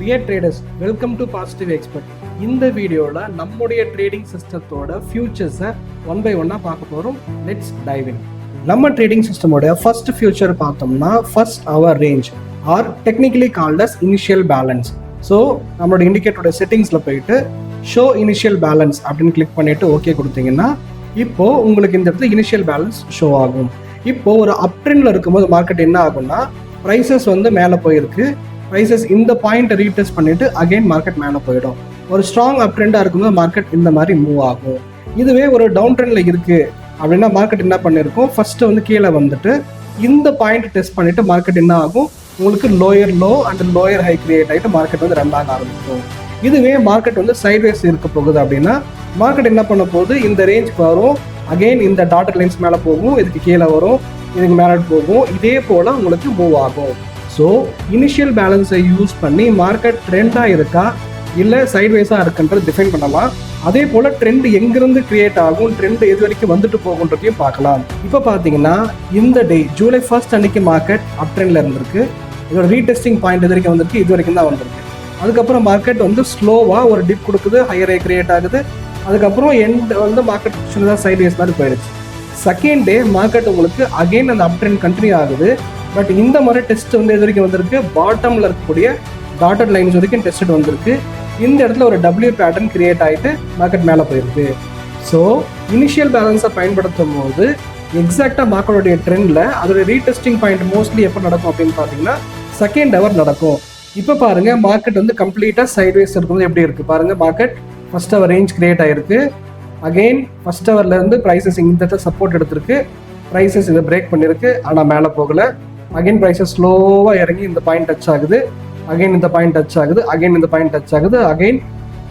Dear traders, welcome to positive expert. இந்த வீடியோவில் நம்முடைய ட்ரேடிங் சிஸ்டத்தோட ஃபியூச்சர்ஸை ஒன் பை ஒன்னாக பார்க்க போகிறோம். Let's dive in. நம்ம ட்ரேடிங் சிஸ்டமோட ஃபர்ஸ்ட் ஃபியூச்சர் பார்த்தோம்னா first hour range are technically called as initial balance. So நம்மளோட இண்டிகேட்டரோட செட்டிங்ஸில் போயிட்டு ஷோ இனிஷியல் பேலன்ஸ் அப்படின்னு கிளிக் பண்ணிட்டு ஓகே கொடுத்தீங்கன்னா இப்போ உங்களுக்கு இந்த இடத்துல இனிஷியல் பேலன்ஸ் ஷோ ஆகும். இப்போ ஒரு அப் ட்ரெண்ட்ல இருக்கும்போது மார்க்கெட் என்ன ஆகும்னா ப்ரைஸஸ் வந்து மேலே போயிருக்கு, ப்ரைஸஸ் இந்த பாயிண்ட்டை ரீடெஸ்ட் பண்ணிட்டு அகைன் மார்க்கெட் மேலே போயிடும். ஒரு ஸ்ட்ராங் அப் ட்ரெண்டாக இருக்கும்போது மார்க்கெட் இந்த மாதிரி மூவ் ஆகும். இதுவே ஒரு டவுன் ட்ரெண்ட்ல இருக்கு அப்படின்னா மார்க்கெட் என்ன பண்ணிருக்கும், ஃபர்ஸ்ட் வந்து கீழே வந்துட்டு இந்த பாயிண்ட் டெஸ்ட் பண்ணிட்டு மார்க்கெட் என்ன ஆகும், உங்களுக்கு lower low and lower high create ஆகிட்டு மார்க்கெட் வந்து ரன் ஆக ஆரம்பிக்கும். இதுவே மார்க்கெட் வந்து சைட்வேஸ் இருக்க போகுது அப்படின்னா மார்க்கெட் என்ன பண்ண போகுது, இந்த ரேஞ்சுக்கு வரும், அகெயின் இந்த டாட்டர் லைன்ஸ் மேலே போகும், இதுக்கு கீழே வரும், இதுக்கு மேலே போகும், இதே போல் உங்களுக்கு மூவ் ஆகும். ஸோ இனிஷியல் பேலன்ஸை யூஸ் பண்ணி மார்க்கெட் ட்ரெண்டாக இருக்கா இல்லை சைட்வேஸாக இருக்குன்றது டிஃபைன் பண்ணலாம். அதே போல் ட்ரெண்ட் எங்கிருந்து கிரியேட் ஆகும், ட்ரெண்ட் எது வரைக்கும் வந்துட்டு போகுன்றதையும் பார்க்கலாம். இப்போ பார்த்தீங்கன்னா இந்த டே ஜூலை 1 அன்னைக்கு மார்க்கெட் அப் ட்ரெண்டில் இருந்திருக்கு. இதோட ரீடெஸ்டிங் பாயிண்ட் எது வரைக்கும் வந்திருக்கு, இது வரைக்கும் தான் வந்திருக்கு. அதுக்கப்புறம் மார்க்கெட் வந்து ஸ்லோவாக ஒரு டிப் கொடுக்குது, ஹையர் ஹை கிரியேட் ஆகுது. அதுக்கப்புறம் எண்ட் வந்து மார்க்கெட் சின்னதாக சைட்வேஸ் மாதிரி போயிடுச்சு. செகண்ட் டே மார்க்கெட் உங்களுக்கு அகெயின் அந்த அப் ட்ரெண்ட் கண்டினியூ ஆகுது. பட் இந்த மாதிரி டெஸ்ட் வந்து எது வரைக்கும் வந்திருக்கு, பாட்டமில் இருக்கக்கூடிய டாட்டட் லைன்ஸ் வரைக்கும் டெஸ்ட் வந்திருக்கு. இந்த இடத்துல ஒரு டபிள்யூ பேட்டர்ன் கிரியேட் ஆகிட்டு மார்க்கெட் மேலே போயிருக்கு. ஸோ இனிஷியல் பேலன்ஸை பயன்படுத்தும் போது எக்ஸாக்டாக மார்க்கெட்டோடைய ட்ரெண்டில் அதோடைய ரீடெஸ்டிங் பாயிண்ட் மோஸ்ட்லி எப்போ நடக்கும் அப்படின்னு பார்த்தீங்கன்னா செகண்ட் ஹவர் நடக்கும். இப்போ பாருங்க மார்க்கெட் வந்து கம்ப்ளீட்டாக சைட்வேஸ் இருக்கும்போது எப்படி இருக்குது பாருங்க. Market first hour range create ஆகிருக்கு. அகெயின் ஃபர்ஸ்ட் ஹவர்லேருந்து ப்ரைஸஸ் இந்த சப்போர்ட் எடுத்திருக்கு, ப்ரைஸஸ் இதை பிரேக் பண்ணியிருக்கு, ஆனால் மேலே போகலை. அகைன் ப்ரைஸஸ் ஸ்லோவாக இறங்கி இந்த பாயிண்ட் டச் ஆகுது, அகைன் இந்த பாயிண்ட் டச் ஆகுது, அகைன் இந்த பாயிண்ட் டச் ஆகுது, அகைன்.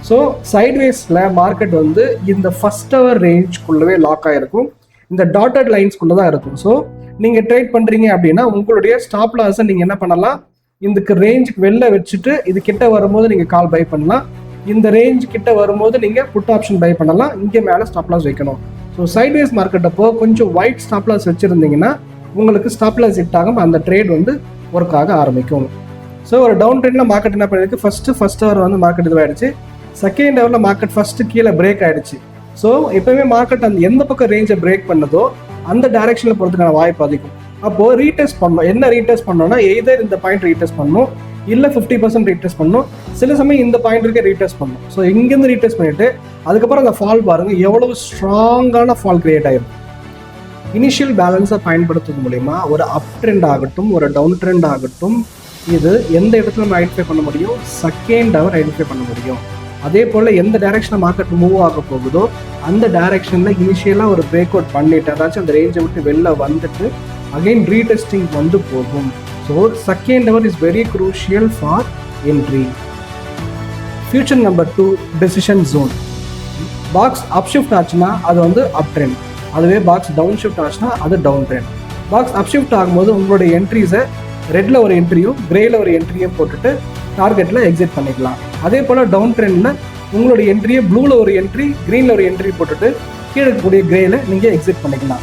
ஸோ சைட்வேஸில் மார்க்கெட் வந்து இந்த ஃபர்ஸ்ட் ஹவர் ரேஞ்சுக்குள்ளவே லாக் ஆகிருக்கும், இந்த டாட்டட் லைன்ஸ்குள்ளே தான் இருக்கும். ஸோ நீங்கள் ட்ரேட் பண்ணுறீங்க அப்படின்னா உங்களுடைய ஸ்டாப் லாஸை நீங்கள் என்ன பண்ணலாம், இதுக்கு ரேஞ்சுக்கு வெளில வச்சுட்டு இது கிட்ட வரும்போது நீங்கள் கால் பை பண்ணலாம், இந்த ரேஞ்ச் கிட்ட வரும்போது நீங்கள் புட் ஆப்ஷன் பை பண்ணலாம், இங்கே மேலே ஸ்டாப் லாஸ் வைக்கணும். ஸோ சைட்வேஸ் மார்க்கெட் அப்போ கொஞ்சம் ஒயிட் ஸ்டாப் லாஸ் வச்சுருந்தீங்கன்னா உங்களுக்கு ஸ்டாப் லாஸ் ஹிட் ஆகும், அந்த ட்ரேட் வந்து ஒர்க் ஆக ஆரம்பிக்கும். ஸோ ஒரு டவுன் ட்ரெண்டில் மார்க்கெட் என்ன பண்ணிருக்கு, ஃபர்ஸ்ட் ஹவர் வந்து மார்க்கெட் இதுவாகிடுச்சு, செகண்ட் ஹவரில் மார்க்கெட் ஃபர்ஸ்ட்டு கீழே பிரேக் ஆகிடுச்சு. ஸோ எப்போவுமே மார்க்கெட் அந்த எந்த பக்கம் ரேஞ்சை பிரேக் பண்ணதோ அந்த டைரக்ஷனில் போகிறதுக்கான வாய்ப்பு அதிகம். அப்போது ரீடெஸ்ட் பண்ணணும். என்ன ரீடெஸ்ட் பண்ணோம்னா எய்தர் இந்த பாயிண்ட் ரீடெஸ்ட் பண்ணணும், இல்லை 50% ரீடெஸ்ட் பண்ணணும், சில சமயம் இந்த பாயிண்ட் இருக்க ரீடெஸ்ட் பண்ணணும். ஸோ இங்கேருந்து ரீடெஸ்ட் பண்ணிவிட்டு அதுக்கப்புறம் அந்த ஃபால் பாருங்கள் எவ்வளவு ஸ்ட்ராங்கான ஃபால் கிரியேட் ஆகிருக்கும். இனிஷியல் பேலன்ஸை பயன்படுத்துறது மூலிமா ஒரு அப் ட்ரெண்ட் ஆகட்டும் ஒரு டவுன் ட்ரெண்ட் ஆகட்டும் இது எந்த இடத்துல நம்ம ஐடென்டிஃபை பண்ண முடியும், செகண்ட் ஹவர் ஐடென்டிஃபை பண்ண முடியும். அதே போல் எந்த டைரக்ஷனில் மார்க்கெட் மூவ் ஆக போகுதோ அந்த டைரக்ஷனில் இனிஷியலாக ஒரு பிரேக் அவுட் பண்ணிட்டு அதாச்சும் அந்த ரேஞ்சை விட்டு வெளில வந்துட்டு அகைன் ரீடெஸ்டிங் வந்து போகும். So second hour is very crucial for entry. Future number 2 decision zone. Box up shift ஆச்சுன்னா அது வந்து அப் ட்ரெண்ட், அதுவே பாக்ஸ் டவுன் ஷிஃப்ட் ஆச்சுன்னா அது down trend. Box up shift ஆகும்போது உங்களுடைய என்ட்ரிஸை ரெட்டில் ஒரு என்ட்ரியும் கிரேயில் ஒரு என்ட்ரியும் போட்டுட்டு டார்கெட்டில் எக்ஸிட் பண்ணிக்கலாம். அதே போல் டவுன் ட்ரெண்டில் உங்களுடைய என்ட்ரியை ப்ளூவில் ஒரு என்ட்ரி க்ரீனில் ஒரு என்ட்ரி போட்டுட்டு கீழே இருக்கக்கூடிய கிரேயில் நீங்கள் எக்ஸிட் பண்ணிக்கலாம்.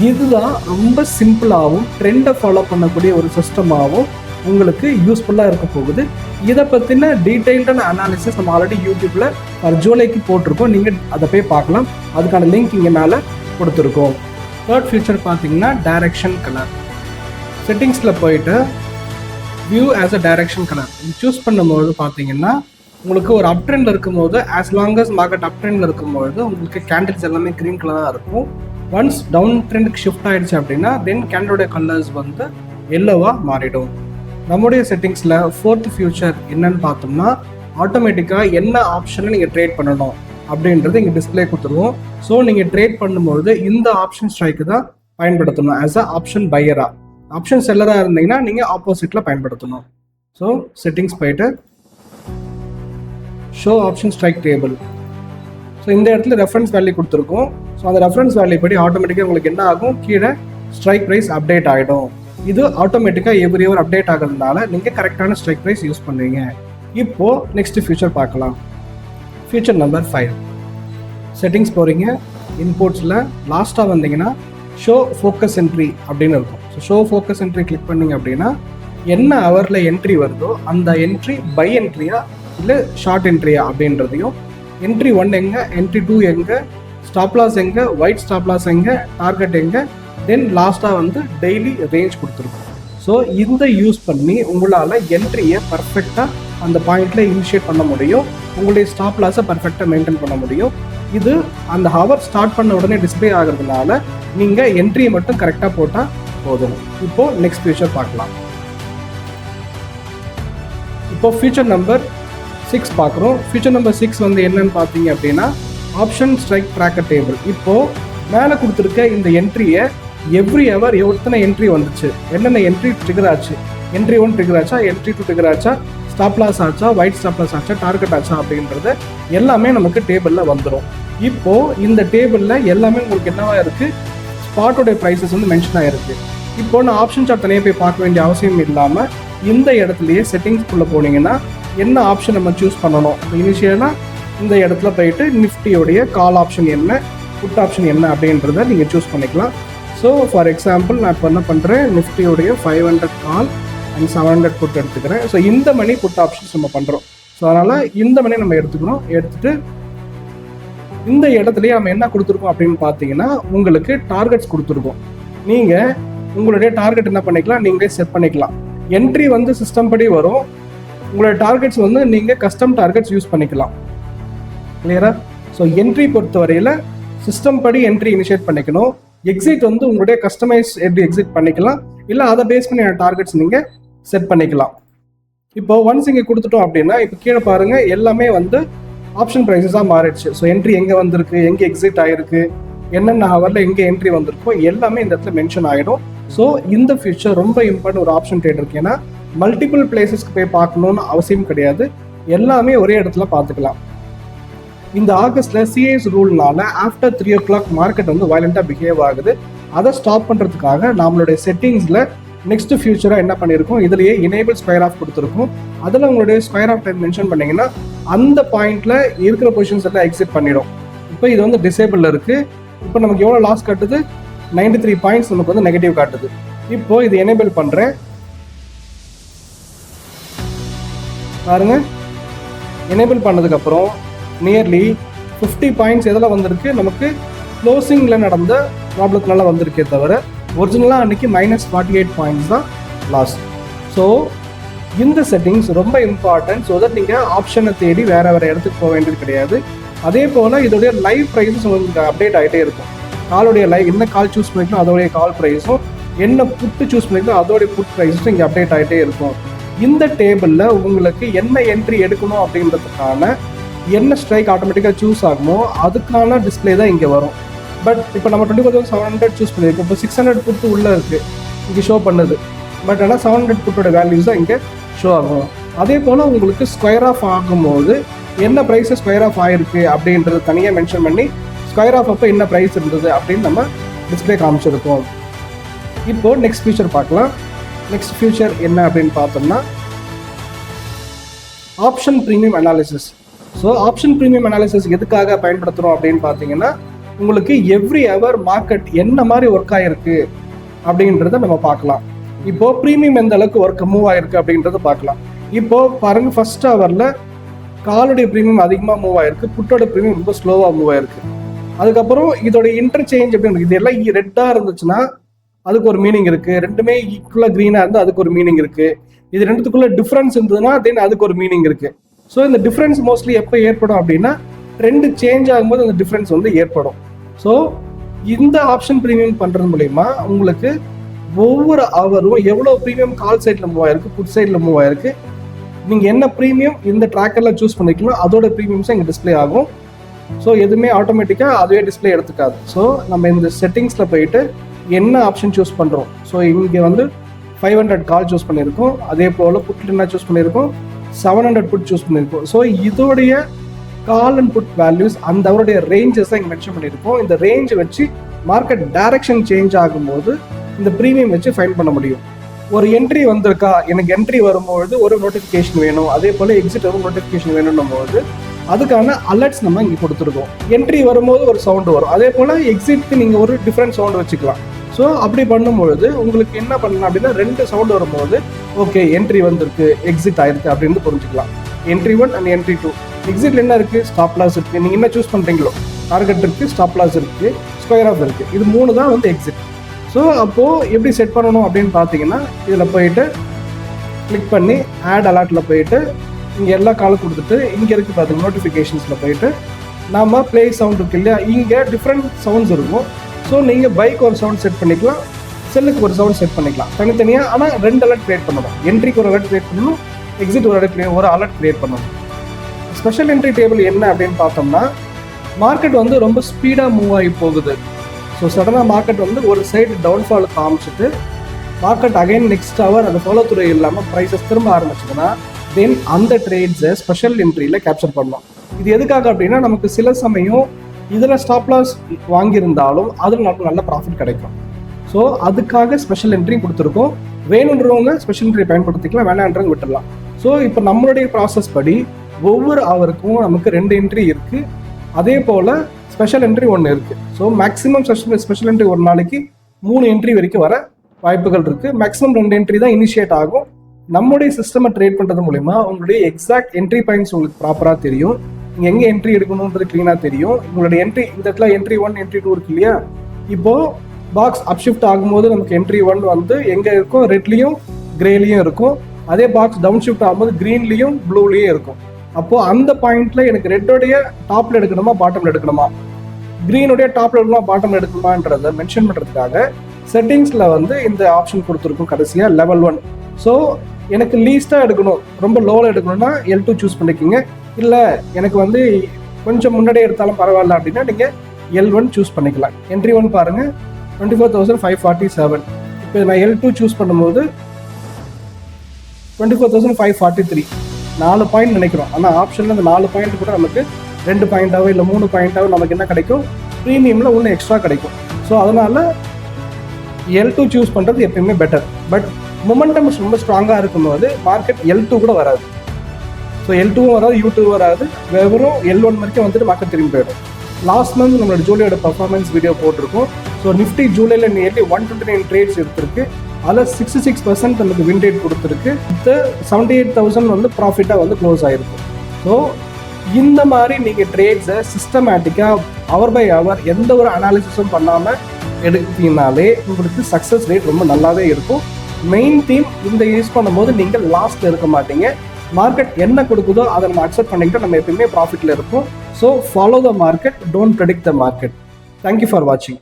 இதுதான் ரொம்ப சிம்பிளாகவும் ட்ரெண்டை ஃபாலோ பண்ணக்கூடிய ஒரு சிஸ்டமாகவும் உங்களுக்கு யூஸ்ஃபுல்லாக இருக்க போகுது. இதை பற்றின டீட்டெயில்டான அனாலிசிஸ் நம்ம ஆல்ரெடி யூடியூப்பில் ஜூலைக்கு போட்டிருக்கோம், நீங்கள் அதை போய் பார்க்கலாம். அதுக்கான லிங்க் இங்கே மேலே கொடுத்துருக்கோம். தேர்ட் ஃபீச்சர் பார்த்தீங்கன்னா டைரக்ஷன் கலர். செட்டிங்ஸில் போயிட்டு view as a direction colour choose பண்ணும்போது பார்த்தீங்கன்னா உங்களுக்கு ஒரு அப் ட்ரெண்ட் இருக்கும்போது as long as market up ட்ரெண்டில் இருக்கும்போது உங்களுக்கு கேண்டில்ஸ் எல்லாமே க்ரீன் கலராக இருக்கும். ஒன்ஸ் டவுன் ட்ரெண்டுக்கு ஷிஃப்ட் ஆகிடுச்சு அப்படின்னா தென் கேண்டலோடைய கலர்ஸ் வந்து எல்லோவாக மாறிடும். நம்முடைய செட்டிங்ஸில் ஃபோர்த் ஃபியூச்சர் என்னன்னு பார்த்தோம்னா ஆட்டோமேட்டிக்காக என்ன ஆப்ஷனை நீங்கள் ட்ரேட் பண்ணணும் அப்படின்றது இங்கே டிஸ்பிளே கொடுத்துருவோம். ஸோ நீங்கள் ட்ரேட் பண்ணும்போது இந்த ஆப்ஷன் ஸ்ட்ரைக்கு தான் பயன்படுத்தணும் ஆஸ் அ ஆப்ஷன் பையராக. ஆப்ஷன் செல்லராக இருந்தீங்கன்னா நீங்கள் ஆப்போசிட்டில் பயன்படுத்தணும். ஸோ செட்டிங்ஸ் போயிட்டு show option strike table. So இந்த இடத்துல ரெஃபரன்ஸ் வேல்யூ கொடுத்துருக்கோம். ஸோ அந்த ரெஃபரன்ஸ் வேல்யூ படி ஆட்டோமேட்டிக்காக உங்களுக்கு என்ன ஆகும், கீழே ஸ்ட்ரைக் ப்ரைஸ் அப்டேட் ஆகிடும். இது ஆட்டோமேட்டிக்காக எவ்ரி ஹவர் அப்டேட் ஆகிறதுனால நீங்கள் கரெக்டான ஸ்ட்ரைக் ப்ரைஸ் யூஸ் பண்ணுவீங்க. இப்போது நெக்ஸ்ட் ஃபியூச்சர் பார்க்கலாம். Future number 5. செட்டிங்ஸ் போகிறீங்க, இன்புட்ஸில் லாஸ்ட்டாக வந்தீங்கன்னா ஷோ ஃபோக்கஸ் என்ட்ரி அப்படின்னு இருக்கும். So show focus entry click பண்ணிங்க அப்படின்னா என்ன ஹவரில் என்ட்ரி வருதோ அந்த என்ட்ரி பை என்ட்ரியா இல்லை ஷார்ட் என்ட்ரியா அப்படின்றதையும், என்ட்ரி 1 எங்கே, என்ட்ரி 2 எங்கே, ஸ்டாப் லாஸ் எங்கே, ஒயிட் ஸ்டாப் லாஸ் எங்கே, டார்கெட் எங்கே, தென் லாஸ்ட்டாக வந்து டெய்லி ரேஞ்ச் கொடுத்துருக்கோம். ஸோ இந்த யூஸ் பண்ணி உங்களால் என்ட்ரியை பர்ஃபெக்டாக அந்த பாயிண்டில் இனிஷியேட் பண்ண முடியும், உங்களுடைய ஸ்டாப் லாஸை பர்ஃபெக்டாக மெயின்டைன் பண்ண முடியும். இது அந்த ஹவர் ஸ்டார்ட் பண்ண உடனே டிஸ்பிளே ஆகிறதுனால நீங்கள் என்ட்ரியை மட்டும் கரெக்டாக போட்டால் போதும். இப்போது நெக்ஸ்ட் ஃபியூச்சர் பார்க்கலாம். இப்போ ஃபியூச்சர் நம்பர் 6 பார்க்குறோம். ஃபியூச்சர் நம்பர் 6 வந்து என்னன்னு பார்த்தீங்க அப்படின்னா ஆப்ஷன் ஸ்ட்ரைக் ட்ராக்கர் டேபிள். இப்போது மேலே கொடுத்துருக்க இந்த என்ட்ரியை எவ்ரி ஹவர் எத்தனை என்ட்ரி வந்துச்சு, என்னென்ன என்ட்ரி ட்ரிகர் ஆச்சு, என்ட்ரி 1 ட்ரிகர் ஆச்சா, என்ட்ரி 2 ட்ரிகர் ஆச்சா, ஸ்டாப் லாஸ் ஆச்சா, ஒயிட் ஸ்டாப் லாஸ் ஆச்சா, டார்கெட் ஆச்சா அப்படின்றது எல்லாமே நமக்கு டேபிளில் வந்துடும். இப்போது இந்த டேபிளில் எல்லாமே உங்களுக்கு என்னவா இருக்குது, ஸ்பாட்டோடைய ப்ரைஸஸ் வந்து மென்ஷன் ஆகிருக்கு. இப்போ நான் ஆப்ஷன் சார்ட் தனியாக போய் பார்க்க வேண்டிய அவசியம் இல்லாமல் இந்த இடத்துலையே செட்டிங்ஸ்குள்ளே போனீங்கன்னா என்ன ஆப்ஷன் நம்ம சூஸ் பண்ணணும், இனிஷியலாக இந்த இடத்துல போயிட்டு நிஃப்டியோடைய கால் ஆப்ஷன் என்ன, புட் ஆப்ஷன் என்ன அப்படின்றத நீங்கள் சூஸ் பண்ணிக்கலாம். ஸோ ஃபார் எக்ஸாம்பிள் நான் இப்போ என்ன பண்ணுறேன், நிஃப்டியோடைய 500 கால் அண்ட் 700 புட் எடுத்துக்கிறேன். ஸோ இந்த மணி புட் ஆப்ஷன்ஸ் நம்ம பண்ணுறோம். ஸோ அதனால் இந்த மணி நம்ம எடுத்துக்கிறோம். எடுத்துகிட்டு இந்த இடத்துலையே நம்ம என்ன கொடுத்துருக்கோம் அப்படின்னு பார்த்தீங்கன்னா உங்களுக்கு டார்கெட்ஸ் கொடுத்துருக்கோம். நீங்கள் உங்களுடைய டார்கெட் என்ன பண்ணிக்கலாம், நீங்களே செட் பண்ணிக்கலாம். என்ட்ரி வந்து சிஸ்டம் படி வரும், உங்களுடைய டார்கெட்ஸ் வந்து நீங்கள் கஸ்டம் டார்கெட்ஸ் யூஸ் பண்ணிக்கலாம். கிளியரா? ஸோ என்ட்ரி பொறுத்தவரையில் சிஸ்டம் படி என்ட்ரி இனிஷியேட் பண்ணிக்கணும். எக்ஸிட் வந்து உங்களுடைய கஸ்டமைஸ் எப்படி எக்ஸிட் பண்ணிக்கலாம், இல்லை அதை பேஸ் பண்ணி டார்கெட்ஸ் நீங்கள் செட் பண்ணிக்கலாம். இப்போ ஒன்ஸ் இங்கே கொடுத்துட்டோம் அப்படின்னா இப்போ கீழே பாருங்கள் எல்லாமே வந்து ஆப்ஷன் ப்ரைஸஸாக மாறிடுச்சு. ஸோ என்ட்ரி எங்கே வந்திருக்கு, எங்கே எக்ஸிட் ஆகிருக்கு, என்னென்ன ஹவரில் எங்கே என்ட்ரி வந்திருக்கோ எல்லாமே இந்த இடத்துல மென்ஷன் ஆகிடும். ஸோ இந்த ஃபியூச்சர் ரொம்ப இம்பார்ட்டன்ட் ஒரு ஆப்ஷன் ட்ரேட் இருக்கு. ஏன்னா மல்டிபிள் பிளேசஸ்க்கு போய் பார்க்கணுன்னு அவசியம் கிடையாது, எல்லாமே ஒரே இடத்துல பார்த்துக்கலாம். இந்த ஆகஸ்ட்ல சிஐஎஸ் ரூல்னால ஆஃப்டர் 3 o'clock மார்க்கெட் வந்து வயலண்டாக பிஹேவ் ஆகுது. அதை ஸ்டாப் பண்ணுறதுக்காக நம்மளுடைய செட்டிங்ஸில் நெக்ஸ்ட் ஃபியூச்சராக என்ன பண்ணியிருக்கோம், இதுலேயே எனேபிள் ஸ்கொயர் ஆஃப் கொடுத்துருக்கோம். அதில் உங்களுடைய ஸ்கொயர் ஆஃப் டைம் மென்ஷன் பண்ணிங்கன்னா அந்த பாயிண்ட்டில் இருக்கிற பொசிஷன்ஸ் எல்லாம் எக்ஸிட் பண்ணிடும். இப்போ இது வந்து டிசேபிளில் இருக்குது. இப்போ நமக்கு எவ்வளோ லாஸ் காட்டுது, 93 பாயிண்ட்ஸ் நமக்கு வந்து நெகட்டிவ் காட்டுது. இப்போது இது எனேபிள் பண்ணுறேன் பாருங்க. எனேபிள் பண்ணதுக்கப்புறம் நியர்லி 50 பாயிண்ட்ஸ் எதில் வந்திருக்கு, நமக்கு க்ளோசிங்கில் நடந்த ப்ராப்ளத்தினால வந்திருக்கே தவிர ஒரிஜினலாக அன்றைக்கி -48 பாயிண்ட்ஸ் தான் லாஸ். ஸோ இந்த செட்டிங்ஸ் ரொம்ப இம்பார்ட்டன்ட். ஸோ தட் நீங்கள் ஆப்ஷனை தேடி வேறு இடத்துக்கு போக வேண்டியது கிடையாது. அதே போல் இதோடைய லைவ் ப்ரைஸஸ் உங்களுக்கு அப்டேட் ஆகிட்டே இருக்கும். காலுடைய லைவ் என்ன கால் சூஸ் பண்ணிக்கணும் அதோடைய கால் ப்ரைஸும், என்ன புட்டு சூஸ் பண்ணிக்கணும் அதோடைய புட் ப்ரைஸும் இங்கே அப்டேட் ஆகிட்டே இருக்கும். இந்த டேபிளில் உங்களுக்கு என்ன என்ட்ரி எடுக்கணும் அப்படின்றதுக்கான என்ன ஸ்ட்ரைக் ஆட்டோமேட்டிக்காக சூஸ் ஆகுமோ அதுக்கான டிஸ்பிளே தான் இங்கே வரும். பட் இப்போ நம்ம 24,700 சூஸ் பண்ணியிருக்கோம். இப்போ 600 புட்டு உள்ளே இருக்குது இங்கே ஷோ பண்ணுது. பட் ஆனால் 700 புட்டோட வேல்யூஸ் தான் இங்கே ஷோ ஆகும். அதே போல் உங்களுக்கு ஸ்கொயர் ஆஃப் ஆகும்போது என்ன ப்ரைஸு ஸ்கொயர் ஆஃப் ஆகிருக்கு அப்படின்றது தனியாக மென்ஷன் பண்ணி ஸ்கொயர் ஆஃப் அப்போ என்ன ப்ரைஸ் இருந்தது அப்படின்னு நம்ம டிஸ்பிளே காமிச்சிருக்கோம். இப்போது நெக்ஸ்ட் ஃபியூச்சர் பார்க்கலாம். நெக்ஸ்ட் ஃபியூச்சர் என்ன அப்படின்னு பார்த்தோம்னா option premium analysis. So option premium analysis எதுக்காக பயன்படுத்துகிறோம் அப்படின்னு பார்த்தீங்கன்னா உங்களுக்கு எவ்ரி ஹவர் மார்க்கெட் என்ன மாதிரி ஒர்க் ஆகிருக்கு அப்படின்றத நம்ம பார்க்கலாம். இப்போது ப்ரீமியம் எந்த அளவுக்கு ஒர்க் மூவ் ஆகிருக்கு அப்படின்றத பார்க்கலாம். இப்போது பாருங்கள், ஃபர்ஸ்ட் ஹவரில் காலுடைய ப்ரீமியம் அதிகமாக மூவ் ஆகிருக்கு, புட்டோட ப்ரீமியம் ரொம்ப ஸ்லோவாக மூவ் ஆகிருக்கு. அதுக்கப்புறம் இதோடைய இன்டர்சேஞ்ச் அப்படின்னு இது எல்லாம் ரெட்டாக இருந்துச்சுன்னா அதுக்கு ஒரு மீனிங் இருக்குது, ரெண்டுமே ஈக்குவலாக க்ரீனாக இருந்தால் அதுக்கு ஒரு மீனிங் இருக்குது, இது ரெண்டுத்துக்குள்ள டிஃப்ரென்ஸ் இருந்ததுன்னா தென் அதுக்கு ஒரு மீனிங் இருக்குது. ஸோ இந்த டிஃப்ரென்ஸ் மோஸ்ட்லி எப்போ ஏற்படும் அப்படின்னா ட்ரெண்ட் சேஞ்ச் ஆகும்போது அந்த டிஃப்ரென்ஸ் வந்து ஏற்படும். ஸோ இந்த ஆப்ஷன் ப்ரீமியம் பண்ணுறது மூலயமா உங்களுக்கு ஒவ்வொரு ஹவரும் எவ்வளோ ப்ரீமியம் கால் சைடில் மூவ் ஆயிருக்கு, புட் சைடில் மூவ் ஆயிருக்கு, நீங்கள் என்ன ப்ரீமியம் இந்த ட்ராக்கரில் சூஸ் பண்ணிக்கலாம் அதோட ப்ரீமியம்ஸும் இங்கே டிஸ்பிளே ஆகும். ஸோ எதுவுமே ஆட்டோமேட்டிக்காக அதுவே டிஸ்பிளே எடுத்துக்காது. ஸோ நம்ம இந்த செட்டிங்ஸில் போயிட்டு என்ன ஆப்ஷன் சூஸ் பண்ணுறோம், ஸோ இங்கே வந்து 500 கால் சூஸ் பண்ணியிருக்கோம், அதே போல் புட்டில் என்ன சூஸ் பண்ணியிருக்கோம், 700 புட் சூஸ் பண்ணியிருக்கோம். ஸோ இதோடைய கால் அண்ட் புட் வேல்யூஸ் அந்த அவருடைய ரேஞ்சஸ் தான் இங்கே மென்ஷன் பண்ணியிருக்கோம். இந்த ரேஞ்சை வச்சு மார்க்கெட் டைரக்ஷன் சேஞ்ச் ஆகும்போது இந்த ப்ரீமியம் வச்சு ஃபைன் பண்ண முடியும். ஒரு என்ட்ரி வந்திருக்கா, எனக்கு என்ட்ரி வரும்போது ஒரு நோட்டிஃபிகேஷன் வேணும், அதே போல் எக்ஸிட் வரும் நோட்டிஃபிகேஷன் வேணும்னும் போது அதுக்கான அலர்ட்ஸ் நம்ம இங்கே கொடுத்துருக்கோம். என்ட்ரி வரும்போது ஒரு சவுண்டு வரும், அதே போல் எக்ஸிட்க்கு நீங்கள் ஒரு டிஃப்ரெண்ட் சவுண்டு வச்சுக்கலாம். ஸோ அப்படி பண்ணும்பொழுது உங்களுக்கு என்ன பண்ணலாம் அப்படின்னா 2 சவுண்ட் வரும்போது ஓகே என்ட்ரி வந்திருக்கு, எக்ஸிட் ஆயிருக்கு அப்படின்னு புரிஞ்சுக்கலாம். Entry 1 and entry 2. எக்ஸிட்ல என்ன இருக்குது? ஸ்டாப் லாஸ் இருக்குது. நீங்கள் என்ன சூஸ் பண்ணுறீங்களோ டார்கெட் இருக்குது, ஸ்டாப் லாஸ் இருக்குது, ஸ்கொயர் ஆஃப் இருக்குது. இது 3 தான் வந்து எக்ஸிட். ஸோ அப்போது எப்படி செட் பண்ணணும் அப்படின்னு பார்த்தீங்கன்னா இதில் போயிட்டு கிளிக் பண்ணி ஆட் அலர்ட்டில் போயிட்டு இங்கே எல்லா காலம் கொடுத்துட்டு இங்கே இருக்குது பார்த்தீங்க நோட்டிஃபிகேஷன்ஸில் போயிட்டு நம்ம ப்ளே சவுண்ட் இருக்கு இல்லையா, இங்கே டிஃப்ரெண்ட் சவுண்ட்ஸ் இருக்கும். ஸோ நீங்கள் பைக் ஒரு சவுண்ட் செட் பண்ணிக்கலாம், செல்லுக்கு ஒரு சவுண்ட் செட் பண்ணிக்கலாம் தனித்தனியாக. ஆனால் 2 அலர்ட் க்ரியேட் பண்ணணும். என்ட்ரிக்கு ஒரு அலர்ட் க்ரியேட் பண்ணணும், எக்ஸிட் ஒரு அலர்ட் க்ரியேட் பண்ணணும். ஸ்பெஷல் என்ட்ரி டேபிள் என்ன அப்படின்னு பார்த்தோம்னா மார்க்கெட் வந்து ரொம்ப ஸ்பீடாக மூவ் ஆகி போகுது. ஸோ சடனாக மார்க்கெட் வந்து ஒரு சைடு டவுன்ஃபால் காமிச்சிட்டு மார்க்கெட் அகைன் நெக்ஸ்ட் ஹவர் அந்த ஃபாலோ த்ரூ இல்லாமல் ப்ரைஸஸ் திரும்ப ஆரம்பிச்சதுன்னா தென் அந்த ட்ரேட்ஸை ஸ்பெஷல் என்ட்ரியில் கேப்சர் பண்ணலாம். இது எதுக்காக அப்படின்னா நமக்கு சில சமயம் இதில் ஸ்டாப் லாஸ் வாங்கியிருந்தாலும் அதில் நமக்கு நல்ல ப்ராஃபிட் கிடைக்கும். ஸோ அதுக்காக ஸ்பெஷல் என்ட்ரி கொடுத்துருக்கோம். வேணுன்றவங்க ஸ்பெஷல் என்ட்ரி பயன்படுத்திக்கலாம், வேணான்றவங்க விட்டுடலாம். ஸோ இப்போ நம்மளுடைய ப்ராசஸ் படி ஒவ்வொரு ஹவருக்கும் நமக்கு 2 என்ட்ரி இருக்குது. அதே போல் ஸ்பெஷல் என்ட்ரி 1 இருக்குது. ஸோ மேக்ஸிமம் ஸ்பெஷல் என்ட்ரி ஒரு நாளைக்கு 3 என்ட்ரி வரைக்கும் வர வாய்ப்புகள் இருக்குது. மேக்ஸிமம் 2 என்ட்ரி தான் இனிஷியேட் ஆகும். நம்முடைய சிஸ்டமை ட்ரேட் பண்ணுறது மூலிமா உங்களுடைய எக்ஸாக்ட் என்ட்ரி பாயிண்ட்ஸ் உங்களுக்கு ப்ராப்பராக தெரியும். நீங்கள் எங்கே என்ட்ரி எடுக்கணுன்றது க்ளீனாக தெரியும். உங்களுடைய என்ட்ரி இந்த இடத்துல என்ட்ரி 1 என்ட்ரி 2 இருக்கு இல்லையா, இப்போது பாக்ஸ் அப்ஷிஃப்ட் ஆகும்போது நமக்கு என்ட்ரி 1 வந்து எங்கே இருக்கும், ரெட்லேயும் கிரேலையும் இருக்கும். அதே பாக்ஸ் டவுன் ஷிஃப்ட் ஆகும்போது க்ரீன்லேயும் ப்ளூலேயும் இருக்கும். அப்போது அந்த பாயிண்ட்ல எனக்கு ரெட்டோடைய டாப்ல எடுக்கணுமா பாட்டம்ல எடுக்கணுமா, க்ரீனுடைய டாப்ல எடுக்கணுமா பாட்டம்ல எடுக்கணுமான்றதை மென்ஷன் பண்ணுறதுக்காக செட்டிங்ஸில் வந்து இந்த ஆப்ஷன் கொடுத்துருக்கும் கடைசியாக லெவல் 1. ஸோ எனக்கு லீஸ்ட்டாக எடுக்கணும், ரொம்ப லோவில் எடுக்கணும்னா L2 சூஸ் பண்ணிக்கிங்க. இல்லை எனக்கு வந்து கொஞ்சம் முன்னாடியே எடுத்தாலும் பரவாயில்ல அப்படின்னா நீங்கள் L1 சூஸ் பண்ணிக்கலாம். என்ட்ரி 1 பாருங்கள் 24,547. இப்போ நான் L2 சூஸ் பண்ணும்போது 24,543. 4 பாயிண்ட் நினைக்கிறோம். ஆனால் ஆப்ஷனில் அந்த 4 பாயிண்ட் கூட நமக்கு 2 பாயிண்டாவோ இல்லை 3 பாயிண்டாவோ நமக்கு என்ன கிடைக்கும், ப்ரீமியமில் ஒன்று எக்ஸ்ட்ரா கிடைக்கும். ஸோ அதனால் L2 சூஸ் பண்ணுறது எப்பயுமே பெட்டர். பட் மொமெண்டம் ரொம்ப ஸ்ட்ராங்காக இருக்கும்போது மார்க்கெட் L2 கூட வராது. ஸோ L2வும் வராது, U2 வராது, வெறும் L1 வரைக்கும் வந்துட்டு மார்க்கெட் திரும்பி போயிடும். லாஸ்ட் மந்த் நம்மளோட ஜூலியோட பர்ஃபார்மன்ஸ் வீடியோ போட்டிருக்கோம். ஸோ நிஃப்டி ஜூலையில் நியர்லி 129 ட்ரேட்ஸ் எடுத்திருக்கு. அதில் 66% நமக்கு வின் ரேட் கொடுத்துருக்கு. 78,000 வந்து ப்ராஃபிட்டாக வந்து க்ளோஸ் ஆகிருக்கு. ஸோ இந்த மாதிரி நீங்கள் ட்ரேட்ஸை சிஸ்டமேட்டிக்காக ஹவர் பை ஹவர் எந்த ஒரு அனாலிசிஸும் பண்ணாமல் எடுத்தீங்கனாலே உங்களுக்கு சக்ஸஸ் ரேட் ரொம்ப நல்லாவே இருக்கும். மெயின் தீம் இந்த யூஸ் பண்ணும்போது நீங்கள் லாஸ்ட்டில் இருக்க மாட்டீங்க. மார்க்கெட் என்ன கொடுக்குதோ அதை நம்ம அக்செப்ட் பண்ணிக்கிட்டு நம்ம எப்பயுமே ப்ராஃபிட்டில் இருப்போம். So follow the market, don't predict the market. Thank you for வாட்சிங்.